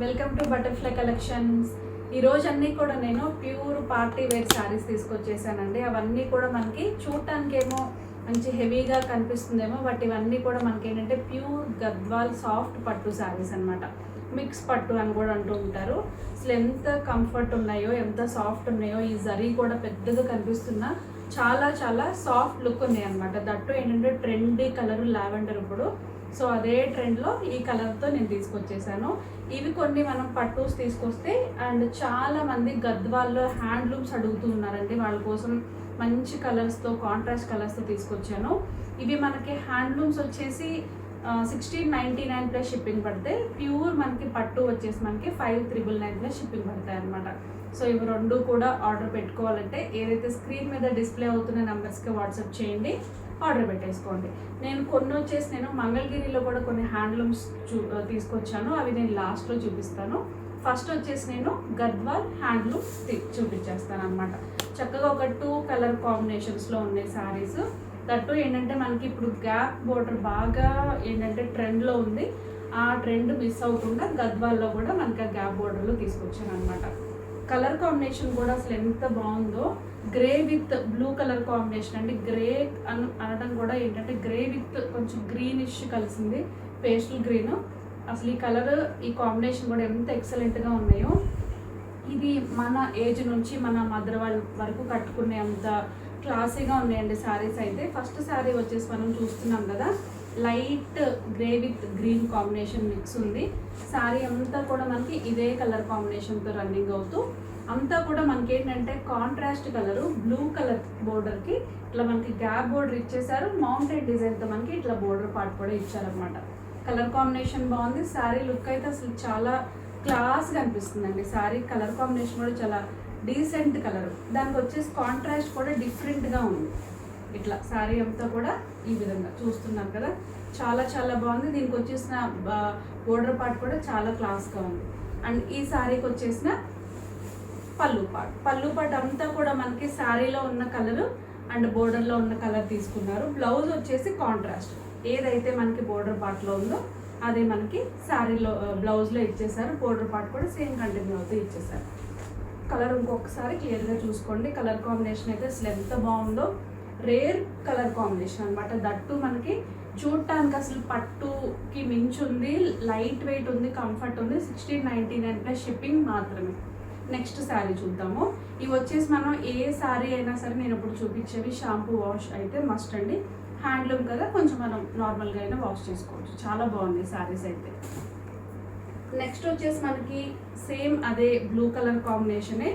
Welcome to butterfly collections. ఈరోజు అన్నీ కూడా నేను ప్యూర్ పార్టీ వేర్ శారీస్ తీసుకొచ్చేసానండి. అవన్నీ కూడా మనకి చూడటానికేమో మంచి హెవీగా కనిపిస్తుందేమో, బట్ ఇవన్నీ కూడా మనకి ఏంటంటే ప్యూర్ గద్వాల్ సాఫ్ట్ పట్టు శారీస్ అనమాట. మిక్స్ పట్టు అని కూడా అంటూ ఉంటారు. అసలు ఎంత కంఫర్ట్ ఉన్నాయో, ఎంత సాఫ్ట్ ఉన్నాయో, ఈ జరీ కూడా పెద్దగా కనిపిస్తున్నా చాలా చాలా సాఫ్ట్ లుక్ ఉన్నాయి అనమాట. దట్టు ఏంటంటే ట్రెండీ కలర్ లావెండర్ ఇప్పుడు. సో అదే ట్రెండ్లో ఈ కలర్తో నేను తీసుకొచ్చేసాను. ఇవి కొన్ని మనం పట్టూస్ తీసుకొస్తే అండ్ చాలామంది గద్వాల్లో హ్యాండ్లూమ్స్ అడుగుతూ ఉన్నారండి. వాళ్ళ కోసం మంచి కలర్స్తో, కాంట్రాస్ట్ కలర్స్తో తీసుకొచ్చాను. ఇవి మనకి హ్యాండ్లూమ్స్ వచ్చేసి 1699 ప్లస్ షిప్పింగ్ పడితే, ప్యూర్ మనకి పట్టు వచ్చేసి మనకి 5399 ప్లస్ షిప్పింగ్ పడతాయి అనమాట. సో ఇవి రెండు కూడా ఆర్డర్ పెట్టుకోవాలంటే ఏదైతే స్క్రీన్ మీద డిస్ప్లే అవుతున్న నెంబర్స్కి వాట్సాప్ చేయండి, ఆర్డర్ పెట్టేసుకోండి. నేను మంగళగిరిలో కూడా కొన్ని హ్యాండ్లూమ్స్ తీసుకొచ్చాను. అవి నేను లాస్ట్లో చూపిస్తాను. ఫస్ట్ వచ్చేసి నేను గద్వాల్ హ్యాండ్లూమ్ చూపించేస్తాను అనమాట. చక్కగా ఒక 2 కలర్ కాంబినేషన్స్లో ఉన్నాయి శారీస్. దట్టు ఏంటంటే మనకి ఇప్పుడు గ్యాప్ బోర్డర్ బాగా ఏంటంటే ట్రెండ్లో ఉంది. ఆ ట్రెండ్ మిస్ అవ్వకుండా గద్వాల్లో కూడా మనకి ఆ గ్యాప్ బోర్డర్లో తీసుకొచ్చాను అనమాట. కలర్ కాంబినేషన్ కూడా అసలు ఎంత బాగుందో. Grey with blue colour combination అండి. గ్రే అనడం కూడా ఏంటంటే గ్రే విత్ కొంచెం గ్రీనిష్ కలిసింది, పేస్టల్ గ్రీన్. అసలు ఈ కలర్, ఈ కాంబినేషన్ కూడా ఎంత ఎక్సలెంట్గా ఉన్నాయో. ఇది మన ఏజ్ నుంచి మన మదర్ వాళ్ళ వరకు కట్టుకునే అంత క్లాసీగా ఉన్నాయండి శారీస్ అయితే. ఫస్ట్ శారీ వచ్చేసి మనం చూస్తున్నాం కదా, light grey with green combination mix ఉంది. శారీ అంతా కూడా మనకి ఇదే కలర్ కాంబినేషన్తో రన్నింగ్ అవుతూ, అంతా కూడా మనకి ఏంటంటే కాంట్రాస్ట్ కలరు బ్లూ కలర్ బోర్డర్కి ఇట్లా మనకి గ్యాప్ బోర్డర్ ఇచ్చేసారు. మౌంటైన్ డిజైన్తో మనకి ఇట్లా బోర్డర్ పార్ట్ కూడా ఇచ్చారనమాట. కలర్ కాంబినేషన్ బాగుంది. శారీ లుక్ అయితే అసలు చాలా క్లాస్గా అనిపిస్తుందండి. శారీ కలర్ కాంబినేషన్ కూడా చాలా డీసెంట్ కలర్. దానికి వచ్చేసి కాంట్రాస్ట్ కూడా డిఫరెంట్గా ఉంది. ఇట్లా శారీ అంతా కూడా ఈ విధంగా చూస్తున్నాం కదా, చాలా చాలా బాగుంది. దీనికి వచ్చేసిన బోర్డర్ పార్ట్ కూడా చాలా క్లాస్గా ఉంది. అండ్ ఈ శారీకి వచ్చేసిన పళ్ళు పార్ట్ అంతా కూడా మనకి శారీలో ఉన్న కలరు అండ్ బోర్డర్లో ఉన్న కలర్ తీసుకున్నారు. బ్లౌజ్ వచ్చేసి కాంట్రాస్ట్ ఏదైతే మనకి బోర్డర్ పార్ట్లో ఉందో అదే మనకి శారీలో బ్లౌజ్లో ఇచ్చేసారు. బోర్డర్ పార్ట్ కూడా సేమ్ కంటిన్యూ అవుతూ ఇచ్చేసారు. కలర్ ఇంకొకసారి క్లియర్గా చూసుకోండి. కలర్ కాంబినేషన్ అయితే అసలు ఎంత బాగుందో. రేర్ కలర్ కాంబినేషన్ అనమాట. దట్టు మనకి చూడటానికి అసలు పట్టుకి మించి ఉంది, లైట్ వెయిట్ ఉంది, కంఫర్ట్ ఉంది. 1699 ప్లస్ షిప్పింగ్ మాత్రమే. నెక్స్ట్ శారీ చూద్దాము. ఇవి వచ్చేసి మనం ఏ శారీ అయినా సరే నేను ఇప్పుడు చూపించేవి షాంపూ వాష్ అయితే మస్ట్ అండి. హ్యాండ్లూమ్ కదా, కొంచెం మనం నార్మల్గా అయినా వాష్ చేసుకోవచ్చు. చాలా బాగుంది శారీస్ అయితే. నెక్స్ట్ వచ్చేసి మనకి సేమ్ అదే బ్లూ కలర్ కాంబినేషనే,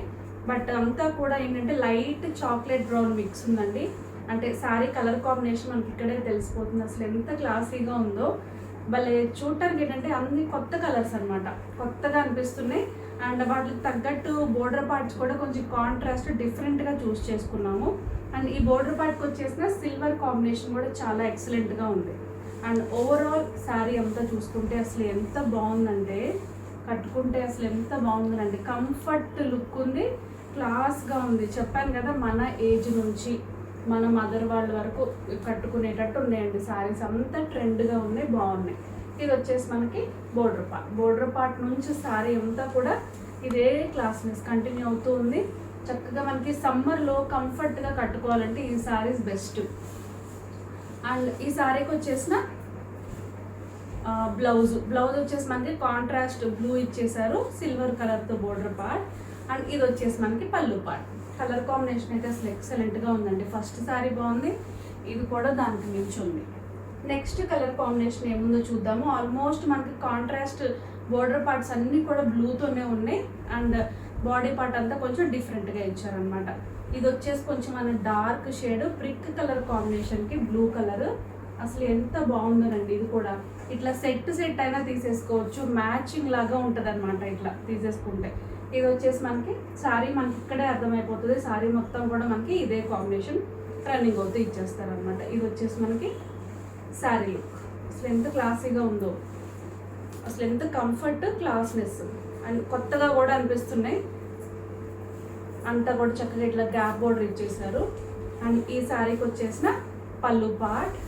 బట్ అంతా కూడా ఏంటంటే లైట్ చాక్లెట్ బ్రౌన్ మిక్స్ ఉందండి. అంటే శారీ కలర్ కాంబినేషన్ మనకి ఇక్కడే తెలిసిపోతుంది అసలు ఎంత క్లాసీగా ఉందో. భలే చూడటానికి ఏంటంటే అన్ని కొత్త కలర్స్ అనమాట, కొత్తగా అనిపిస్తున్నాయి. అండ్ వాటికి తగ్గట్టు బోర్డర్ పార్ట్స్ కూడా కొంచెం కాంట్రాస్ట్ డిఫరెంట్గా చూస్ చేసుకున్నాము. అండ్ ఈ బోర్డర్ పార్ట్కి వచ్చేసిన సిల్వర్ కాంబినేషన్ కూడా చాలా ఎక్సలెంట్గా ఉంది. అండ్ ఓవరాల్ శారీ అంతా చూసుకుంటే అసలు ఎంత బాగుందంటే, కట్టుకుంటే అసలు ఎంత బాగుందండి. కంఫర్ట్ లుక్ ఉంది, క్లాస్గా ఉంది. చెప్పాను కదా, మన ఏజ్ నుంచి మన మదర్ వాళ్ళ వరకు కట్టుకునేటట్టు ఉన్నాయండి శారీస్. అంతా ట్రెండ్గా ఉన్నాయి, బాగున్నాయి. ఇది వచ్చేసి మనకి బోర్డర్ పార్ట్ నుంచి శారీ అంతా కూడా ఇదే క్లాస్నెస్ కంటిన్యూ అవుతూ ఉంది. చక్కగా మనకి సమ్మర్లో కంఫర్ట్గా కట్టుకోవాలంటే ఈ శారీస్ బెస్ట్. అండ్ ఈ శారీకి వచ్చేసిన బ్లౌజ్ వచ్చేసి మనకి కాంట్రాస్ట్ బ్లూ ఇచ్చేసారు, సిల్వర్ కలర్తో బోర్డర్ పార్ట్. అండ్ ఇది వచ్చేసి మనకి పళ్ళు పార్ట్. కలర్ కాంబినేషన్ అయితే అసలు ఎక్సలెంట్గా ఉందండి. ఫస్ట్ శారీ బాగుంది, ఇది కూడా దానికి మించి ఉంది. నెక్స్ట్ కలర్ కాంబినేషన్ ఏముందో చూద్దాము. ఆల్మోస్ట్ మనకి కాంట్రాస్ట్ బోర్డర్ పార్ట్స్ అన్నీ కూడా బ్లూతోనే ఉన్నాయి. అండ్ బాడీ పార్ట్ అంతా కొంచెం డిఫరెంట్గా ఇచ్చారనమాట. ఇది వచ్చేసి కొంచెం మన డార్క్ షేడ్ బ్రిక్ కలర్ కాంబినేషన్కి బ్లూ కలర్. అసలు ఎంత బాగుందోనండి. ఇది కూడా ఇట్లా సెట్ అయినా తీసేసుకోవచ్చు, మ్యాచింగ్ లాగా ఉంటుంది అనమాట ఇట్లా తీసేసుకుంటే. ఇది వచ్చేసి మనకి శారీ మనకి ఇక్కడే అర్థమైపోతుంది. శారీ మొత్తం కూడా మనకి ఇదే కాంబినేషన్ రన్నింగ్ అవుతూ ఇచ్చేస్తారనమాట. ఇది వచ్చేసి మనకి శారీ లుక్. అసలు ఎంత క్లాసీగా ఉందో, అసలు ఎంత కంఫర్ట్, క్లాస్నెస్ అండ్ కొత్తగా కూడా అనిపిస్తున్నాయి. అంతా కూడా చక్కగా ఇట్లా గ్యాప్ బోర్డర్ ఇచ్చేసారు. అండ్ ఈ శారీకి వచ్చేసిన పళ్ళు పార్ట్,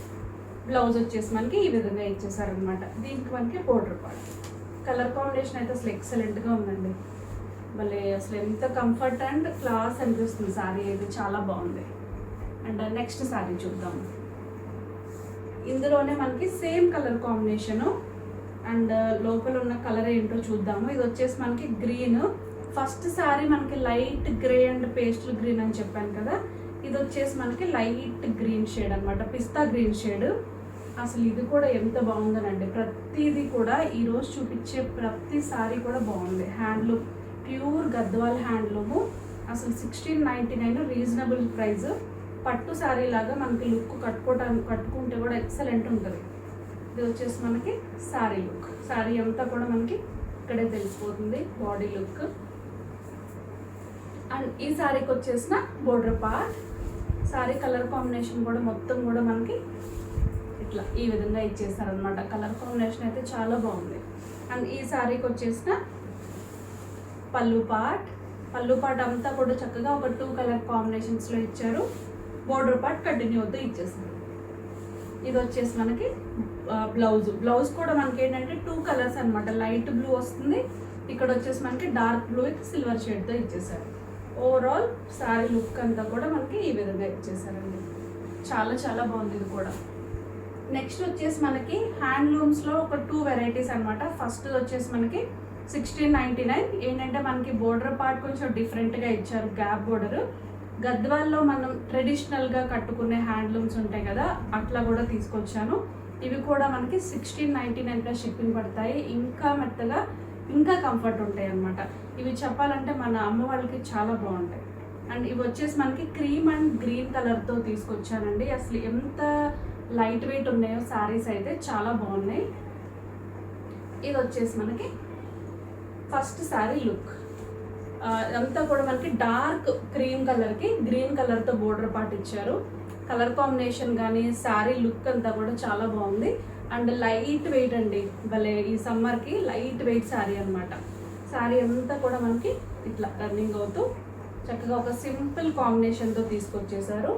బ్లౌజ్ వచ్చేసి మనకి ఈ విధంగా ఇచ్చేసారనమాట. దీనికి మనకి బోర్డర్ పార్ట్. కలర్ కాంబినేషన్ అయితే అసలు ఎక్సలెంట్గా ఉందండి. మళ్ళీ అసలు ఎంత కంఫర్ట్ అండ్ క్లాస్ అనిపిస్తుంది శారీ అయితే, చాలా బాగుంది. అండ్ నెక్స్ట్ శారీ చూద్దాం. ఇందులోనే మనకి సేమ్ కలర్ కాంబినేషను అండ్ లోపల ఉన్న కలర్ ఏంటో చూద్దాము. ఇది వచ్చేసి మనకి గ్రీన్. ఫస్ట్ శారీ మనకి light grey and pastel green అని చెప్పాను కదా, ఇది వచ్చేసి మనకి లైట్ గ్రీన్ షేడ్ అనమాట, పిస్తా గ్రీన్ షేడ్. అసలు ఇది కూడా ఎంత బాగుందనండి, ప్రతిదీ కూడా ఈరోజు చూపించే ప్రతి శారీ కూడా బాగుంది. Handloom, pure Gadwal handloom. అసలు 1699 రీజనబుల్ ప్రైస్. పట్టు శారీ లాగా మనకి లుక్ కట్టుకుంటే కూడా ఎక్సలెంట్ ఉంటుంది. ఇది వచ్చేసి మనకి శారీ లుక్. శారీ అంతా కూడా మనకి ఇక్కడే తెలిసిపోతుంది బాడీ లుక్. అండ్ ఈ శారీకి వచ్చేసిన border part, sari colour combination కూడా మొత్తం కూడా మనకి ఇట్లా ఈ విధంగా ఇచ్చేసారనమాట. కలర్ కాంబినేషన్ అయితే చాలా బాగుంది. అండ్ ఈ శారీకి వచ్చేసిన పళ్ళు పార్ట్ అంతా కూడా చక్కగా ఒక 2 కలర్ కాంబినేషన్స్లో ఇచ్చారు. బోర్డర్ పార్ట్ కంటిన్యూ అవుతూ ఇచ్చేసారు. ఇది వచ్చేసి మనకి బ్లౌజ్ కూడా మనకి ఏంటంటే 2 కలర్స్ అనమాట, లైట్ బ్లూ వస్తుంది, ఇక్కడ వచ్చేసి మనకి డార్క్ బ్లూ విత్ సిల్వర్ షేడ్తో ఇచ్చేసారు. ఓవరాల్ శారీ లుక్ అంతా కూడా మనకి ఈ విధంగా ఇచ్చేసారండి. చాలా చాలా బాగుంది ఇది కూడా. నెక్స్ట్ వచ్చేసి మనకి హ్యాండ్లూమ్స్లో ఒక 2 వెరైటీస్ అనమాట. ఫస్ట్ వచ్చేసి మనకి 1699. ఏంటంటే మనకి బోర్డర్ పార్ట్ కొంచెం డిఫరెంట్గా ఇచ్చారు, గ్యాప్ బోర్డర్. గద్వాల్లో మనం ట్రెడిషనల్గా కట్టుకునే హ్యాండ్లూమ్స్ ఉంటాయి కదా, అట్లా కూడా తీసుకొచ్చాను. ఇవి కూడా మనకి 1699 షిప్పింగ్ పడతాయి. ఇంకా మెత్తగా ఇంకా కంఫర్ట్ ఉంటాయి అన్నమాట. ఇవి చెప్పాలంటే మన అమ్మ వాళ్ళకి చాలా బాగుంటాయి. అండ్ ఇవి వచ్చేసి మనకి క్రీమ్ అండ్ గ్రీన్ కలర్తో తీసుకొచ్చానండి. అసలు ఎంత లైట్ వెయిట్ ఉన్నాయో శారీస్ అయితే, చాలా బాగున్నాయి. ఇది వచ్చేసి మనకి ఫస్ట్ శారీ లుక్. అంతా కూడా మనకి డార్క్ క్రీమ్ కలర్కి గ్రీన్ కలర్తో బోర్డర్ పార్ట్ ఇచ్చారు. కలర్ కాంబినేషన్ కానీ శారీ లుక్ అంతా కూడా చాలా బాగుంది. అండ్ లైట్ వెయిట్ అండి, భలే ఈ సమ్మర్కి లైట్ వెయిట్ శారీ అనమాట. శారీ అంతా కూడా మనకి ఇట్లా రన్నింగ్ అవుతూ చక్కగా ఒక సింపుల్ కాంబినేషన్తో తీసుకొచ్చేసారు.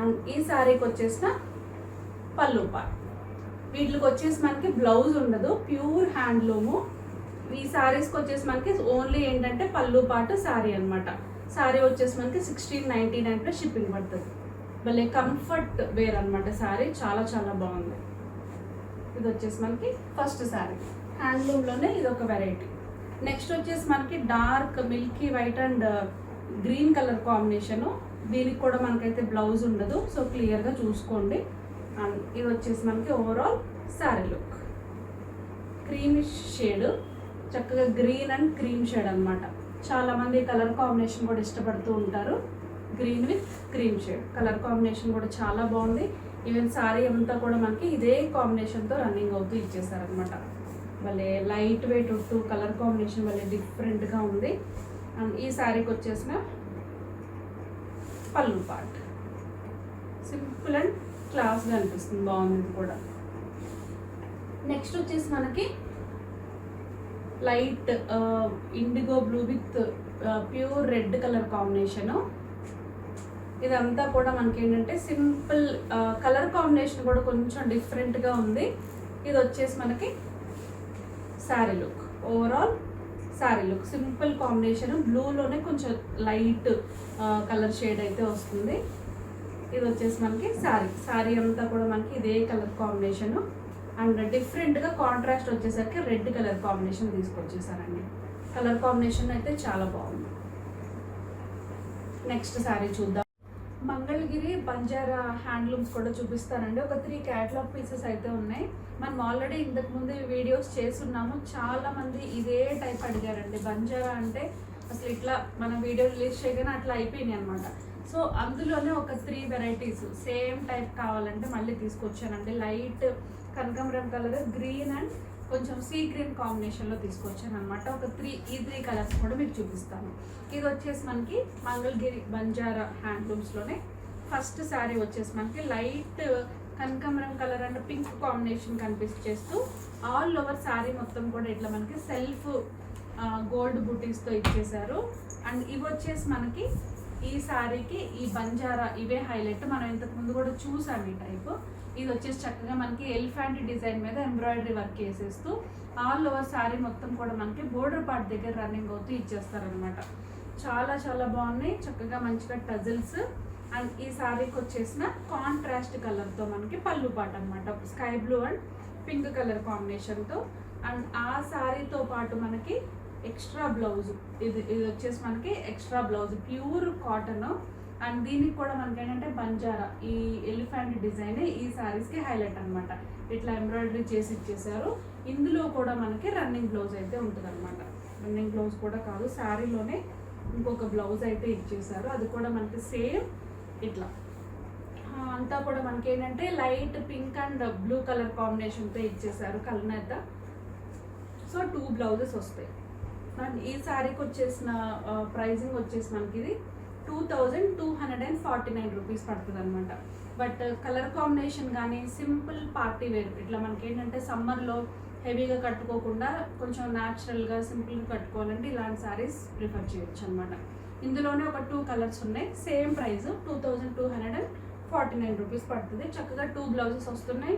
అండ్ ఈ శారీకి వచ్చేసిన పళ్ళు పార్ట్. వీటికి వచ్చేసి మనకి బ్లౌజ్ ఉండదు, ప్యూర్ హ్యాండ్లూము. ఈ శారీస్కి వచ్చేసి మనకి ఓన్లీ ఏంటంటే పళ్ళు పాటు శారీ అనమాట. శారీ వచ్చేసి మనకి 1699 షిప్పింగ్ పడుతుంది. భలే కంఫర్ట్ వేర్ అనమాట శారీ, చాలా చాలా బాగుంది. ఇది వచ్చేసి మనకి ఫస్ట్ శారీ, హ్యాండ్లూమ్లోనే ఇది ఒక వెరైటీ. నెక్స్ట్ వచ్చేసి మనకి dark Milky white and green colour combination. దీనికి కూడా మనకైతే బ్లౌజ్ ఉండదు, సో క్లియర్గా చూసుకోండి. అండ్ ఇది వచ్చేసి మనకి overall sari look. Creamish shade, చక్కగా గ్రీన్ అండ్ క్రీమ్ షేడ్ అనమాట. చాలామంది కలర్ కాంబినేషన్ కూడా ఇష్టపడుతూ ఉంటారు. Green with cream shade colour combination కూడా చాలా బాగుంది. ఈవెన్ శారీ అంతా కూడా మనకి ఇదే కాంబినేషన్తో రన్నింగ్ అవుతూ ఇచ్చేసారనమాట. భలే లైట్ వెయిట్ 2 కలర్ కాంబినేషన్ భలే డిఫరెంట్గా ఉంది. అండ్ ఈ శారీకి వచ్చేసిన పళ్ళు పార్ట్ సింపుల్ అండ్ క్లాస్గా అనిపిస్తుంది, బాగుంది ఇది కూడా. నెక్స్ట్ వచ్చేసి మనకి light IndiGo blue with pure red colour combination. ఇదంతా కూడా మనకి ఏంటంటే సింపుల్ కలర్ కాంబినేషన్ కూడా కొంచెం డిఫరెంట్గా ఉంది. ఇది వచ్చేసి మనకి sari look. Overall sari look simple combination, బ్లూలోనే కొంచెం లైట్ కలర్ షేడ్ అయితే వస్తుంది. ఇది వచ్చేసి మనకి శారీ అంతా కూడా మనకి ఇదే కలర్ కాంబినేషను. అండ్ డిఫరెంట్గా కాంట్రాస్ట్ వచ్చేసరికి రెడ్ కలర్ కాంబినేషన్ తీసుకొచ్చేసారండి. కలర్ కాంబినేషన్ అయితే చాలా బాగుంది. నెక్స్ట్ శారీ చూద్దాం. మంగళగిరి బంజారా హ్యాండ్లూమ్స్ కూడా చూపిస్తానండి. ఒక 3 క్యాటలాగ్ పీసెస్ అయితే ఉన్నాయి. మనం ఆల్రెడీ ఇంతకుముందు వీడియోస్ చేస్తున్నాము. చాలామంది ఇదే టైప్ అడిగారండి. బంజారా అంటే అసలు ఇట్లా మన వీడియో రిలీజ్ చేయగానే అట్లా అయిపోయినాయి అనమాట. సో అందులోనే ఒక 3 వెరైటీస్ సేమ్ టైప్ కావాలంటే మళ్ళీ తీసుకొచ్చానండి. లైట్ కనకాంబరం కలర్, గ్రీన్ అండ్ కొంచెం సీ గ్రీన్ కాంబినేషన్లో తీసుకొచ్చాను అనమాట. ఒక 3 కలర్స్ కూడా మీకు చూపిస్తాను. ఇది వచ్చేసి మనకి మంగళగిరి బంజారా హ్యాండ్లూమ్స్లోనే ఫస్ట్ శారీ వచ్చేసి మనకి లైట్ కనకాంబరం కలర్ అండ్ పింక్ కాంబినేషన్ కనిపించేస్తూ ఆల్ ఓవర్ శారీ మొత్తం కూడా ఇట్లా మనకి సెల్ఫ్ గోల్డ్ బూటీస్తో ఇచ్చేసారు. అండ్ ఇవి వచ్చేసి మనకి ఈ శారీకి ఈ బంజారా ఇవే హైలైట్. మనం ఇంతకుముందు కూడా చూసాము ఈ టైప్. ఇది వచ్చేసి చక్కగా మనకి ఎలిఫెంట్ డిజైన్ మీద ఎంబ్రాయిడరీ వర్క్ వేసేస్తూ ఆల్ ఓవర్ శారీ మొత్తం కూడా మనకి బోర్డర్ పార్ట్ దగ్గర రన్నింగ్ అవుతూ ఇచ్చేస్తారనమాట. చాలా చాలా బాగున్నాయి, చక్కగా మంచిగా టజిల్స్. అండ్ ఈ శారీకి వచ్చేసిన కాంట్రాస్ట్ కలర్తో మనకి పళ్ళు పాట అనమాట, sky blue and pink colour కాంబినేషన్తో. అండ్ ఆ శారీతో పాటు మనకి ఎక్స్ట్రా బ్లౌజ్, ఇది వచ్చేసి మనకి extra blouse pure cotton. And దీనికి కూడా మనకి ఏంటంటే బంజారా ఈ ఎలిఫెంట్ డిజైన్ ఈ శారీస్కి హైలైట్ అనమాట. ఇట్లా ఎంబ్రాయిడరీ చేసి ఇచ్చేసారు. ఇందులో కూడా మనకి రన్నింగ్ బ్లౌజ్ అయితే ఉంటుంది అనమాట. రన్నింగ్ బ్లౌజ్ కూడా కాదు, శారీలోనే ఇంకొక బ్లౌజ్ అయితే ఇచ్చేసారు. అది కూడా మనకి సేమ్ ఇట్లా అంతా కూడా మనకి ఏంటంటే light pink and blue colour కాంబినేషన్తో ఇచ్చేసారు కల్నేత. సో 2 బ్లౌజెస్ వస్తాయి. అండ్ ఈ శారీకి వచ్చేసిన ప్రైజింగ్ వచ్చేసి మనకి ఇది 2249 రూపీస్ పడుతుంది అనమాట. బట్ కలర్ కాంబినేషన్ కానీ సింపుల్ పార్టీ వేర్, ఇట్లా మనకి ఏంటంటే సమ్మర్లో హెవీగా కట్టుకోకుండా కొంచెం న్యాచురల్గా సింపుల్గా కట్టుకోవాలంటే ఇలాంటి శారీస్ ప్రిఫర్ చేయొచ్చు అనమాట. ఇందులోనే ఒక 2 కలర్స్ ఉన్నాయి. సేమ్ ప్రైస్ 2249 రూపీస్ పడుతుంది. చక్కగా 2 బ్లౌజెస్ వస్తున్నాయి.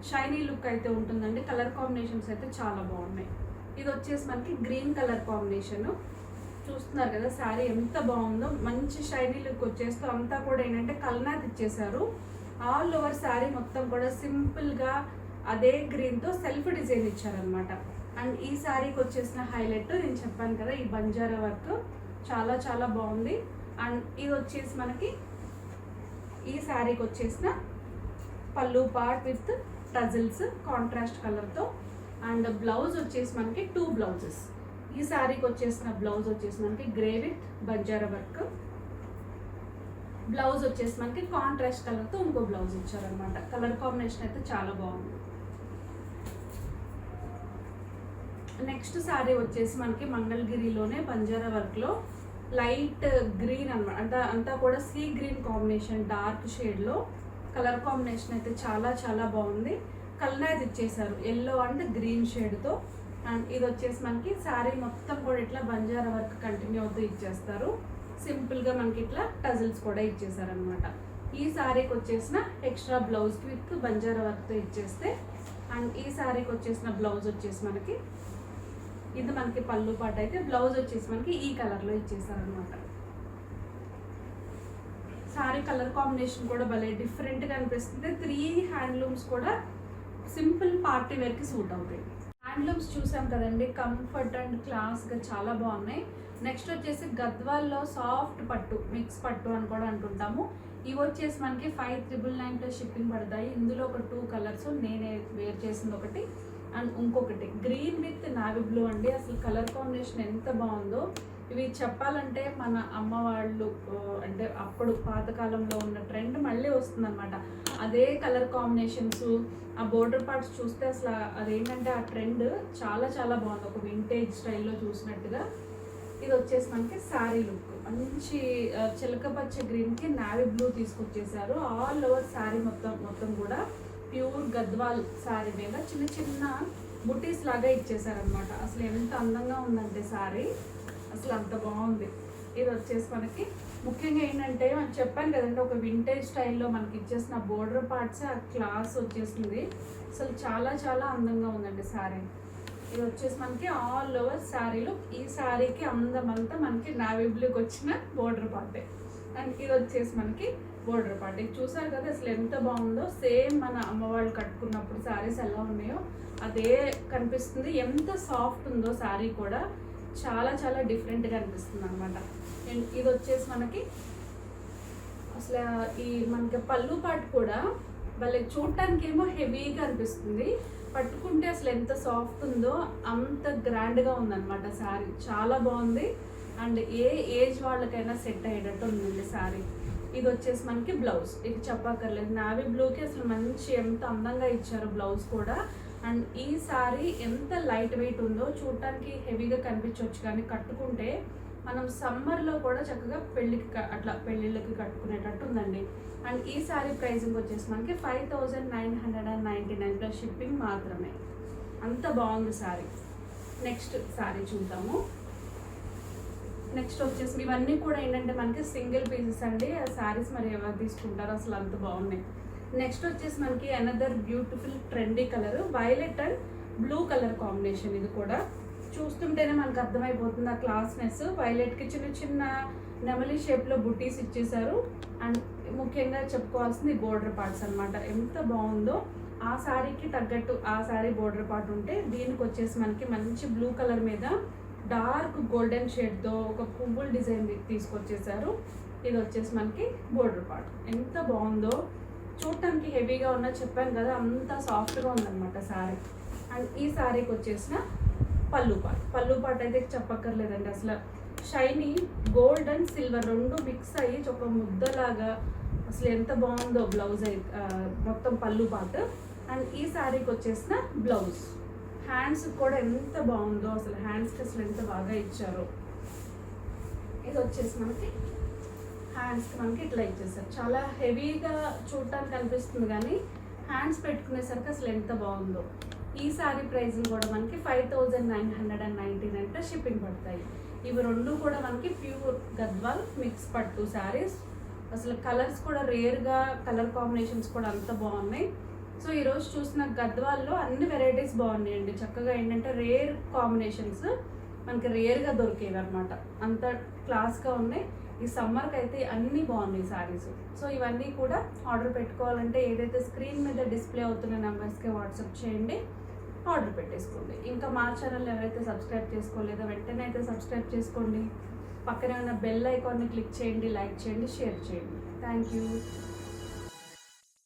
షైనీ లుక్ అయితే ఉంటుందండి. కలర్ కాంబినేషన్స్ అయితే చాలా బాగున్నాయి. ఇది వచ్చేసి మనకి గ్రీన్ కలర్ కాంబినేషన్. చూస్తున్నారు కదా శారీ ఎంత బాగుందో, మంచి షైనీ లుక్ వచ్చేస్తూ అంతా కూడా ఏంటంటే కల్నాథ్ ఇచ్చేసారు. ఆల్ ఓవర్ శారీ మొత్తం కూడా సింపుల్గా అదే గ్రీన్తో సెల్ఫ్ డిజైన్ ఇచ్చారనమాట. అండ్ ఈ శారీకి వచ్చేసిన హైలైట్ నేను చెప్పాను కదా, ఈ బంజారా వర్క్ చాలా చాలా బాగుంది. అండ్ ఇది వచ్చేసి మనకి ఈ శారీకి వచ్చేసిన పళ్ళు పార్ట్ విత్ టజిల్స్ కాంట్రాస్ట్ కలర్తో. అండ్ బ్లౌజ్ వచ్చేసి మనకి 2 బ్లౌజెస్. ఈ శారీకి వచ్చేసిన బ్లౌజ్ వచ్చేసి మనకి grey with Banjara work. Blouse వచ్చేసి మనకి కాంట్రాస్ట్ కలర్తో ఇంకో బ్లౌజ్ ఇచ్చారనమాట. కలర్ కాంబినేషన్ అయితే చాలా బాగుంది. నెక్స్ట్ శారీ వచ్చేసి మనకి మంగళగిరిలోనే బంజారా వర్క్లో లైట్ గ్రీన్ అనమాట. అంతా కూడా సీ గ్రీన్ కాంబినేషన్ డార్క్ షేడ్లో కలర్ కాంబినేషన్ అయితే చాలా చాలా బాగుంది. కల్నాథ్ ఇచ్చేసారు ఎల్లో అండ్ గ్రీన్ షేడ్తో. అండ్ ఇది వచ్చేసి మనకి శారీ మొత్తం కూడా ఇట్లా బంజారా వర్క్ కంటిన్యూ అవుతూ ఇచ్చేస్తారు. సింపుల్గా మనకి ఇట్లా టజిల్స్ కూడా ఇచ్చేసారనమాట. ఈ శారీకి వచ్చేసిన ఎక్స్ట్రా బ్లౌజ్ విత్ బంజారా వర్క్తో ఇచ్చేస్తే. అండ్ ఈ శారీకి వచ్చేసిన బ్లౌజ్ వచ్చేసి మనకి ఇది మనకి పళ్ళు పాట అయితే బ్లౌజ్ వచ్చేసి మనకి ఈ కలర్లో ఇచ్చేసారనమాట. శారీ కలర్ కాంబినేషన్ కూడా భలే డిఫరెంట్గా అనిపిస్తుంది. 3 హ్యాండ్లూమ్స్ కూడా సింపుల్ పార్టీ వేర్కి సూట్ అవుతాయి. హ్యాండ్లూమ్స్ చూసాం కదండి, కంఫర్ట్ అండ్ క్లాస్గా చాలా బాగున్నాయి. నెక్స్ట్ వచ్చేసి గద్వాల్లో సాఫ్ట్ పట్టు, మిక్స్ పట్టు అని కూడా అంటుంటాము. ఇవి వచ్చేసి మనకి 5,999 షిప్పింగ్ పడతాయి. ఇందులో ఒక 2 కలర్స్ నేనే వేర్ చేసింది ఒకటి అండ్ ఇంకొకటి గ్రీన్ విత్ నావీ బ్లూ అండి. అసలు కలర్ కాంబినేషన్ ఎంత బాగుందో. ఇవి చెప్పాలంటే మన అమ్మ వాళ్ళు అంటే అప్పుడు పాతకాలంలో ఉన్న ట్రెండ్ మళ్ళీ వస్తుందన్నమాట. అదే కలర్ కాంబినేషన్స్, ఆ బోర్డర్ పార్ట్స్ చూస్తే అసలు అదేంటంటే ఆ ట్రెండ్ చాలా చాలా బాగుంది, ఒక వింటేజ్ స్టైల్లో చూసినట్టుగా. ఇది వచ్చేసి మనకి శారీ లుక్ మంచి చిలక పచ్చ గ్రీన్కి నావీ బ్లూ తీసుకొచ్చేసారు. ఆల్ ఓవర్ శారీ మొత్తం కూడా ప్యూర్ గద్వాల్ శారీ మీద చిన్న చిన్న బుటీస్ లాగా ఇచ్చేసారనమాట. అసలు ఎంత అందంగా ఉందంటే శారీ, అసలు అంత బాగుంది. ఇది వచ్చేసి మనకి ముఖ్యంగా ఏంటంటే మనం చెప్పాను కదండి, ఒక వింటేజ్ స్టైల్లో మనకి ఇచ్చేసిన బోర్డర్ పార్ట్స్ ఆ క్లాస్ వచ్చేసింది. అసలు చాలా చాలా అందంగా ఉందండి శారీ. ఇది వచ్చేసి మనకి ఆల్ ఓవర్ శారీలో ఈ శారీకి అందమంతా మనకి నావీ బ్లూకి వచ్చిన బోర్డర్ పార్టే. అండ్ ఇది వచ్చేసి మనకి బోర్డర్ పార్ట్. ఇది చూసారు కదా అసలు ఎంత బాగుందో. సేమ్ మన అమ్మ వాళ్ళు కట్టుకున్నప్పుడు శారీస్ ఎలా ఉన్నాయో అదే కనిపిస్తుంది. ఎంత సాఫ్ట్ ఉందో శారీ కూడా, చాలా చాలా డిఫరెంట్గా అనిపిస్తుంది అనమాట. అండ్ ఇది వచ్చేసి మనకి అసలు ఈ మనకి పళ్ళు పాటు కూడా వాళ్ళకి చూడటానికి ఏమో హెవీగా అనిపిస్తుంది, పట్టుకుంటే అసలు ఎంత సాఫ్ట్ ఉందో అంత గ్రాండ్గా ఉందన్నమాట శారీ. చాలా బాగుంది. అండ్ ఏ ఏజ్ వాళ్ళకైనా సెట్ అయ్యేటట్టు ఉందండి శారీ. ఇది వచ్చేసి మనకి బ్లౌజ్, ఇది చెప్పక్కర్లేదు, నావీ బ్లూకి అసలు మంచి ఎంత అందంగా ఇచ్చారు బ్లౌజ్ కూడా. అండ్ ఈ శారీ ఎంత లైట్ వెయిట్ ఉందో, చూడటానికి హెవీగా కనిపించవచ్చు కానీ కట్టుకుంటే మనం సమ్మర్లో కూడా చక్కగా పెళ్ళిళ్ళకి కట్టుకునేటట్టు ఉందండి. అండ్ ఈ శారీ ప్రైసింగ్ వచ్చేసి మనకి 5,999 ప్లస్ షిప్పింగ్ మాత్రమే. అంత బాగుంది శారీ. నెక్స్ట్ శారీ చూద్దాము. నెక్స్ట్ వచ్చేసి ఇవన్నీ కూడా ఏంటంటే మనకి సింగిల్ పీసెస్ అండి. ఆ శారీస్ మరి ఎవరు తీసుకుంటారో అసలు అంత బాగున్నాయి. నెక్స్ట్ వచ్చేసి మనకి another beautiful trendy colour, violet and blue colour combination. ఇది కూడా చూస్తుంటేనే మనకు అర్థమైపోతుంది ఆ క్లాస్నెస్. వైలెట్కి చిన్న చిన్న నెమలి షేప్లో బుటీస్ ఇచ్చేసారు. అండ్ ముఖ్యంగా చెప్పుకోవాల్సింది బోర్డర్ పార్ట్స్ అనమాట. ఎంత బాగుందో, ఆ శారీకి తగ్గట్టు ఆ శారీ బోర్డర్ పార్ట్ ఉంటే, దీనికి వచ్చేసి మనకి మంచి బ్లూ కలర్ మీద డార్క్ గోల్డెన్ షేడ్తో ఒక పువ్వుల డిజైన్ తీసుకొచ్చేసారు. ఇది వచ్చేసి మనకి బోర్డర్ పార్ట్. ఎంత బాగుందో, చూడటానికి హెవీగా ఉన్నా చెప్పాను కదా, అంత సాఫ్ట్గా ఉందన్నమాట శారీ. అండ్ ఈ శారీకి వచ్చేసిన పళ్ళు పార్ట్ అయితే చెప్పక్కర్లేదండి. అసలు షైనీ గోల్డ్ అండ్ సిల్వర్ రెండు మిక్స్ అయ్యి ఒక ముద్దలాగా అసలు ఎంత బాగుందో బ్లౌజ్ అయితే మొత్తం పళ్ళు పార్ట్. అండ్ ఈ శారీకి వచ్చేసిన బ్లౌజ్, హ్యాండ్స్ కూడా ఎంత బాగుందో, అసలు హ్యాండ్స్కి అసలు ఎంత బాగా ఇచ్చారో. ఇది వచ్చేసి మనకి హ్యాండ్స్కి మనకి ఇట్లా ఇచ్చేసారు. చాలా హెవీగా చూడటానికి అనిపిస్తుంది కానీ హ్యాండ్స్ పెట్టుకునేసరికి అసలు ఎంత బాగుందో. ఈ శారీ ప్రైస్ కూడా మనకి 5999 అంటే షిప్పింగ్ పడతాయి. ఇవి రెండు కూడా మనకి ప్యూర్ గద్వాల్ మిక్స్ పట్టు శారీస్. అసలు కలర్స్ కూడా రేర్గా, కలర్ కాంబినేషన్స్ కూడా అంత బాగున్నాయి. సో ఈరోజు చూసిన గద్వాల్లో అన్ని వెరైటీస్ బాగున్నాయండి. చక్కగా ఏంటంటే రేర్ కాంబినేషన్స్ మనకి రేర్గా దొరికేవి అనమాట, అంత క్లాస్గా ఉన్నాయి. ఈ సమ్మర్కి అయితే అన్నీ బాగున్నాయి శారీస్. సో ఇవన్నీ కూడా ఆర్డర్ పెట్టుకోవాలంటే ఏదైతే స్క్రీన్ మీద డిస్ప్లే అవుతున్న నెంబర్స్కి వాట్సాప్ చేయండి, ఆర్డర్ పెట్టేసుకోండి. ఇంకా మా ఛానల్ ఎవరైతే సబ్స్క్రైబ్ చేసుకోలేదో వెంటనే అయితే సబ్స్క్రైబ్ చేసుకోండి. పక్కనే ఉన్న బెల్ ఐకాన్ని క్లిక్ చేయండి, లైక్ చేయండి, షేర్ చేయండి. Thank you.